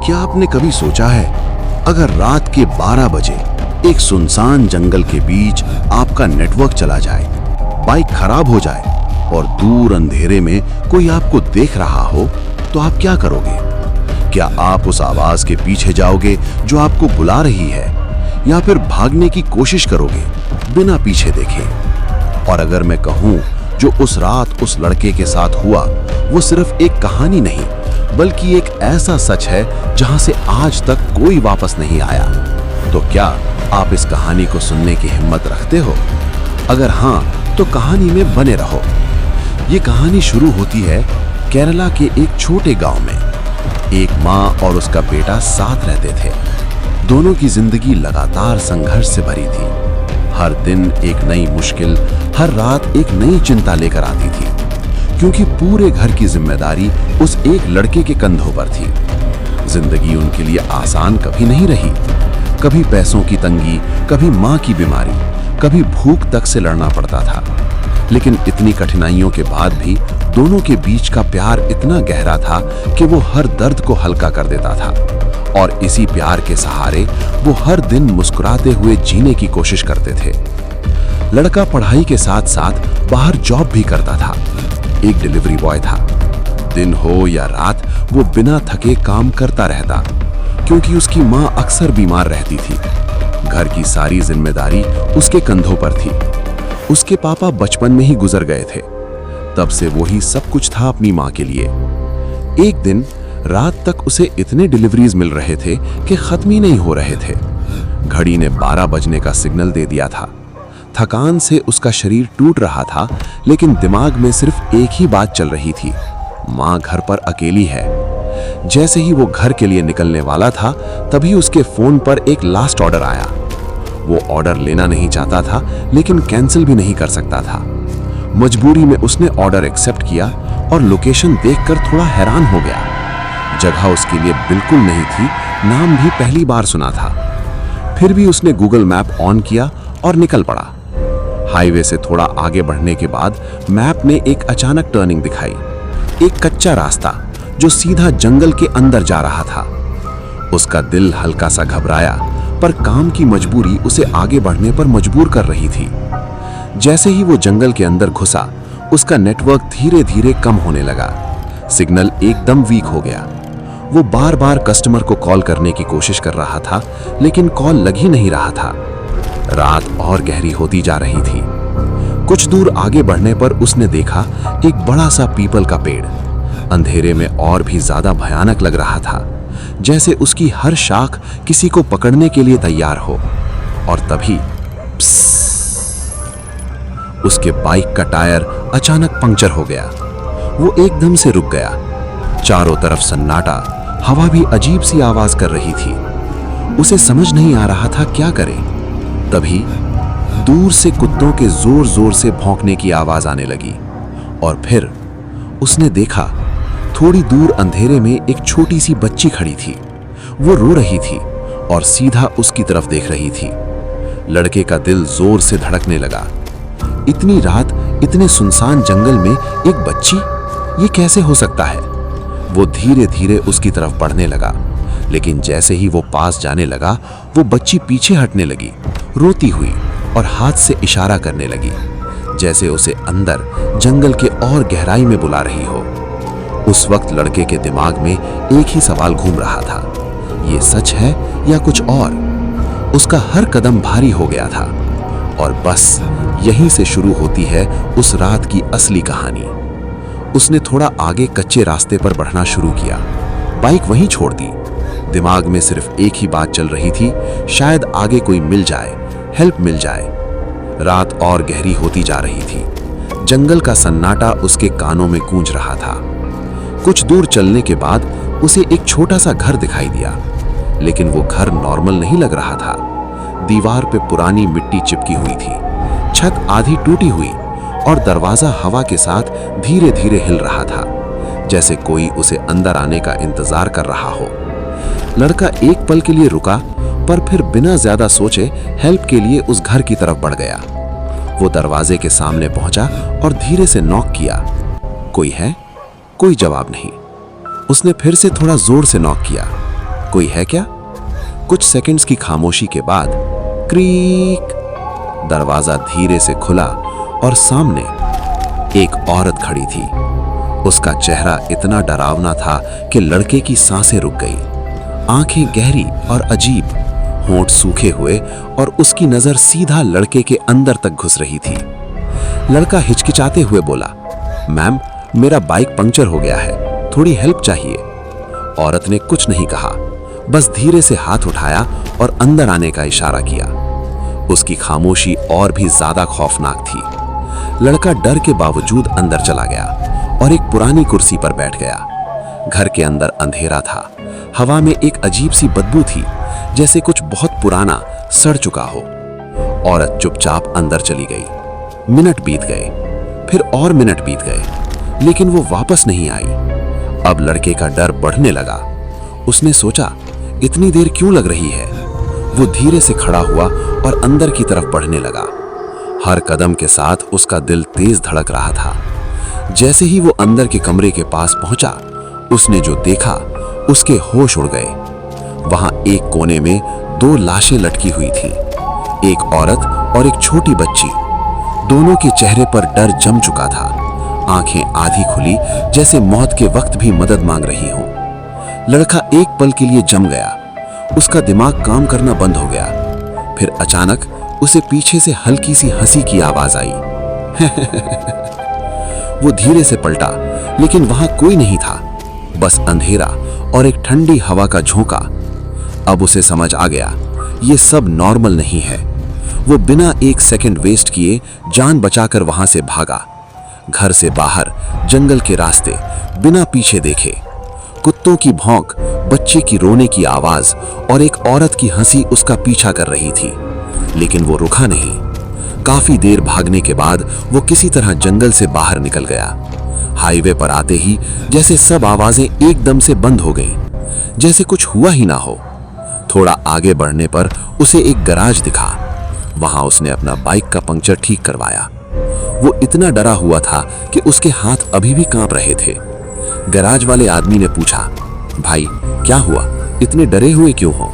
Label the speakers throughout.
Speaker 1: क्या आपने कभी सोचा है, अगर रात के 12 बजे एक सुनसान जंगल के बीच आपका नेटवर्क चला जाए, बाइक खराब हो जाए और दूर अंधेरे में कोई आपको देख रहा हो, तो आप क्या करोगे? क्या आप उस आवाज के पीछे जाओगे जो आपको बुला रही है, या फिर भागने की कोशिश करोगे बिना पीछे देखे? और अगर मैं कहूं, जो उस रात उस लड़के के साथ हुआ, वो सिर्फ एक कहानी नहीं, बल्कि एक ऐसा सच है जहां से आज तक कोई वापस नहीं आया, तो क्या आप इस कहानी को सुनने की हिम्मत रखते हो? अगर हां, तो कहानी में बने रहो। ये कहानी शुरू होती है केरला के एक छोटे गांव में। एक माँ और उसका बेटा साथ रहते थे। दोनों की जिंदगी लगातार संघर्ष से भरी थी। हर दिन एक नई मुश्किल, हर रात एक नई चिंता लेकर आती थी, क्योंकि पूरे घर की जिम्मेदारी उस एक लड़के के कंधों पर थी। जिंदगी उनके लिए आसान कभी नहीं रही। कभी पैसों की तंगी, कभी माँ की बीमारी, कभी भूख तक से लड़ना पड़ता था। लेकिन इतनी कठिनाइयों के बाद भी दोनों के बीच का प्यार इतना गहरा था कि वो हर दर्द को हल्का कर देता था। और इसी प्यार के सहारे वो हर दिन मुस्कुराते हुए जीने की कोशिश करते थे। लड़का पढ़ाई के साथ साथ बाहर जॉब भी करता था। एक डिलीवरी बॉय था। दिन हो या रात वो बिना थके काम करता रहता, क्योंकि उसकी माँ अक्सर बीमार रहती थी। घर की सारी जिम्मेदारी उसके कंधों पर थी। उसके पापा बचपन में ही गुजर गए थे। तब से वही सब कुछ था अपनी माँ के लिए। एक दिन रात तक उसे इतने डिलीवरीज मिल रहे थे कि खत्म ही नहीं हो रहे थे। घड़ी ने 12 बजने का सिग्नल दे दिया था। थकान से उसका शरीर टूट रहा था, लेकिन दिमाग में सिर्फ एक ही बात चल रही थी, माँ घर पर अकेली है। जैसे ही वो घर के लिए निकलने वाला था, तभी उसके फोन पर एक लास्ट ऑर्डर आया। वो ऑर्डर लेना नहीं चाहता था, लेकिन कैंसिल भी नहीं कर सकता था। मजबूरी में उसने ऑर्डर एक्सेप्ट किया और लोकेशन देखकर थोड़ा हैरान हो गया। जगह उसके लिए बिल्कुल नहीं थी, नाम भी पहली बार सुना था। फिर भी उसने गूगल मैप ऑन किया और निकल पड़ा। हाईवे से थोड़ा आगे बढ़ने के बाद मैप ने एक अचानक टर्निंग दिखाई। एक कच्चा रास्ता जो सीधा जंगल के अंदर जा रहा था। उसका दिल हल्का सा घबराया, पर काम की मजबूरी उसे आगे बढ़ने पर मजबूर कर रही थी। जैसे ही वो जंगल के अंदर घुसा, उसका नेटवर्क धीरे धीरे कम होने लगा। सिग्नल एकदम वीक हो गया। वो बार बार कस्टमर को कॉल करने की कोशिश कर रहा था, लेकिन कॉल लग ही नहीं रहा था। रात और गहरी होती जा रही थी। कुछ दूर आगे बढ़ने पर उसने देखा एक बड़ा सा पीपल का पेड़। अंधेरे में और भी ज्यादा भयानक लग रहा था, जैसे उसकी हर शाख किसी को पकड़ने के लिए तैयार हो। और तभी उसके बाइक का टायर अचानक पंक्चर हो गया। वो एकदम से रुक गया। चारों तरफ सन्नाटा, हवा भी अजीब सी आवाज कर रही थी। उसे समझ नहीं आ रहा था क्या करे। तभी दूर से कुत्तों के जोर जोर से भौंकने की आवाज आने लगी। और फिर उसने देखा, थोड़ी दूर अंधेरे में एक छोटी सी बच्ची खड़ी थी। वो रो रही थी और सीधा उसकी तरफ देख रही थी। लड़के का दिल जोर से धड़कने लगा। इतनी रात, इतने सुनसान जंगल में एक बच्ची, ये कैसे हो सकता है? वो धीरे धीरे उसकी तरफ बढ़ने लगा, लेकिन जैसे ही वो पास जाने लगा, वो बच्ची पीछे हटने लगी, रोती हुई, और हाथ से इशारा करने लगी, जैसे उसे अंदर जंगल के और गहराई में बुला रही हो। उस वक्त लड़के के दिमाग में एक ही सवाल घूम रहा था, ये सच है या कुछ और? उसका हर कदम भारी हो गया था। और बस यहीं से शुरू होती है उस रात की असली कहानी। उसने थोड़ा आगे कच्चे रास्ते पर बढ़ना शुरू किया। बाइक वहीं छोड़ दी। दिमाग में सिर्फ एक ही बात चल रही थी, शायद आगे कोई मिल जाए, हेल्प मिल जाए। रात और गहरी होती जा रही थी। जंगल का सन्नाटा उसके कानों में गूंज रहा था। कुछ दूर चलने के बाद उसे एक छोटा सा घर दिखाई दिया, लेकिन वो घर नॉर्मल नहीं लग रहा था। दीवार पे पुरानी मिट्टी चिपकी हुई थी, छत आधी टूटी हुई, और दरवाजा हवा के साथ धीरे धीरे हिल रहा था, जैसे कोई उसे अंदर आने का इंतजार कर रहा हो। लड़का एक पल के लिए रुका, पर फिर बिना ज्यादा सोचे हेल्प के लिए उस घर की तरफ बढ़ गया। वो दरवाजे के सामने पहुंचा और धीरे से नॉक किया। कोई है? कोई जवाब नहीं। उसने फिर से थोड़ा जोर से नॉक किया। कोई है क्या? कुछ सेकंड्स की खामोशी के बाद क्रीक, दरवाजा धीरे से खुला और सामने एक औरत खड़ी थी। उसका चेहरा इतना डरावना था कि लड़के की सांसें रुक गई। आंखें गहरी और अजीब, होंठ सूखे हुए और उसकी नजर सीधा लड़के के अंदर तक घुस रही थी। लड़का हिचकिचाते हुए बोला, मैम, मेरा बाइक पंक्चर हो गया है, थोड़ी हेल्प चाहिए। औरत ने कुछ नहीं कहा, बस धीरे से हाथ उठाया और अंदर आने का इशारा किया। उसकी खामोशी और भी ज्यादा खौफनाक थी। लड़का डर के बावजूद अंदर चला गया और एक पुरानी कुर्सी पर बैठ गया। घर के अंदर अंधेरा था। हवा में एक अजीब सी बदबू थी, जैसे कुछ बहुत पुराना सड़ चुका हो। औरत चुपचाप अंदर चली गई। मिनट बीत गए, फिर और मिनट बीत गए, लेकिन वो वापस नहीं आई। अब लड़के का डर बढ़ने लगा। उसने सोचा, इतनी देर क्यों लग रही है? वो धीरे से खड़ा हुआ और अंदर की तरफ बढ़ने लगा। हर कदम के साथ उसका दिल तेज धड़क रहा था। जैसे ही वो अंदर के कमरे के पास पहुंचा, उसने जो देखा उसके होश उड़ गए। वहां एक कोने में 2 लाशें लटकी हुई थी, एक औरत और एक छोटी बच्ची। दोनों के चेहरे पर डर जम चुका था। आंखें आधी खुली, जैसे मौत के वक्त भी मदद मांग रही हो। लड़का एक पल के लिए जम गया। उसका दिमाग काम करना बंद हो गया। फिर अचानक उसे पीछे से हल्की सी हंसी की आवाज आई। वो धीरे से पलटा, लेकिन वहां कोई नहीं था, बस अंधेरा और एक ठंडी हवा का झोंका। अब उसे समझ आ गया, ये सब नॉर्मल नहीं है। वो बिना एक सेकंड वेस्ट किए जान बचाकर वहां से भागा। घर से बाहर जंगल के रास्ते, बिना पीछे देखे। कुत्तों की भौंक, बच्चे की रोने की आवाज और एक औरत की हंसी उसका पीछा कर रही थी, लेकिन वो रुका नहीं। काफी देर भागने के बाद वो किसी तरह जंगल से बाहर निकल गया। हाईवे पर आते ही जैसे सब आवाजें एकदम से बंद हो गईं, जैसे कुछ हुआ ही ना हो। थोड़ा आगे बढ़ने पर उसे एक गैराज दिखा। वहां उसने अपना बाइक का पंक्चर ठीक करवाया। वो इतना डरा हुआ था कि उसके हाथ अभी भी कांप रहे थे। गैराज वाले आदमी ने पूछा, भाई क्या हुआ, इतने डरे हुए क्यों हो?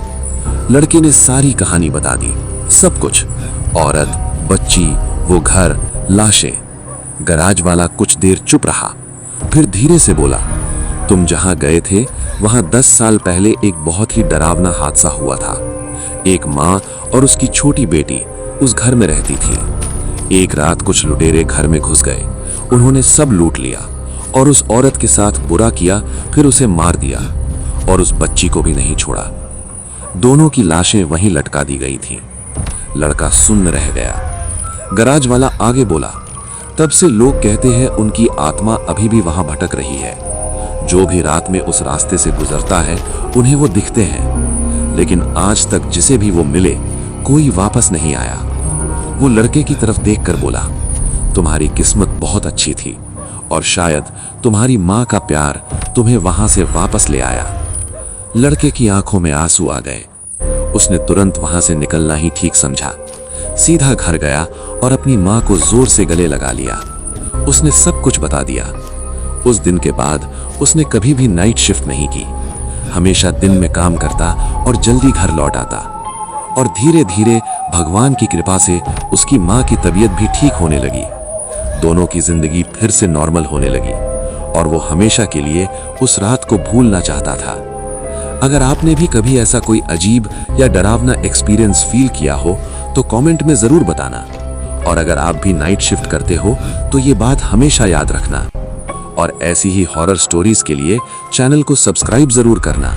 Speaker 1: लड़के ने सारी कहानी बता दी, सब कुछ, औरत, बच्ची, वो घर, लाशें। गैराज वाला कुछ देर चुप रहा, फिर धीरे से बोला, तुम जहां गए थे वहां 10 साल पहले एक बहुत ही डरावना हादसा हुआ था। एक माँ और उसकी छोटी बेटी उस घर में रहती थी। एक रात कुछ लुटेरे घर में घुस गए। उन्होंने सब लूट लिया और उस औरत के साथ बुरा किया, फिर उसे मार दिया और उस बच्ची को भी नहीं छोड़ा। दोनों की लाशें वहीं लटका दी गई थीं। लड़का सुन्न रह गया। गैराज वाला आगे बोला, तब से लोग कहते हैं उनकी आत्मा अभी भी वहां भटक रही है। जो भी रात में उस रास्ते से गुजरता है उन्हें वो दिखते हैं, लेकिन आज तक जिसे भी वो मिले कोई वापस नहीं आया। वो लड़के की तरफ देखकर बोला, तुम्हारी किस्मत बहुत अच्छी थी और शायद तुम्हारी माँ का प्यार तुम्हें वहां से वापस ले आया। लड़के की आंखों में आंसू आ गए। उसने तुरंत वहां से निकलना ही ठीक समझा। सीधा घर गया और अपनी माँ को जोर से गले लगा लिया। उसने सब कुछ बता दिया। उस दिन के बाद उसने कभी भी नाइट शिफ्ट नहीं की। हमेशा दिन में काम करता और जल्दी घर लौट आता। और धीरे धीरे भगवान की कृपा से उसकी माँ की तबीयत भी ठीक होने लगी। दोनों की जिंदगी फिर से नॉर्मल होने लगी और वो हमेशा के लिए उस रात को भूलना चाहता था। अगर आपने भी कभी ऐसा कोई अजीब या डरावना एक्सपीरियंस फील किया हो तो कमेंट में जरूर बताना। और अगर आप भी नाइट शिफ्ट करते हो तो ये बात हमेशा याद रखना। और ऐसी ही हॉरर स्टोरीज के लिए चैनल को सब्सक्राइब जरूर करना।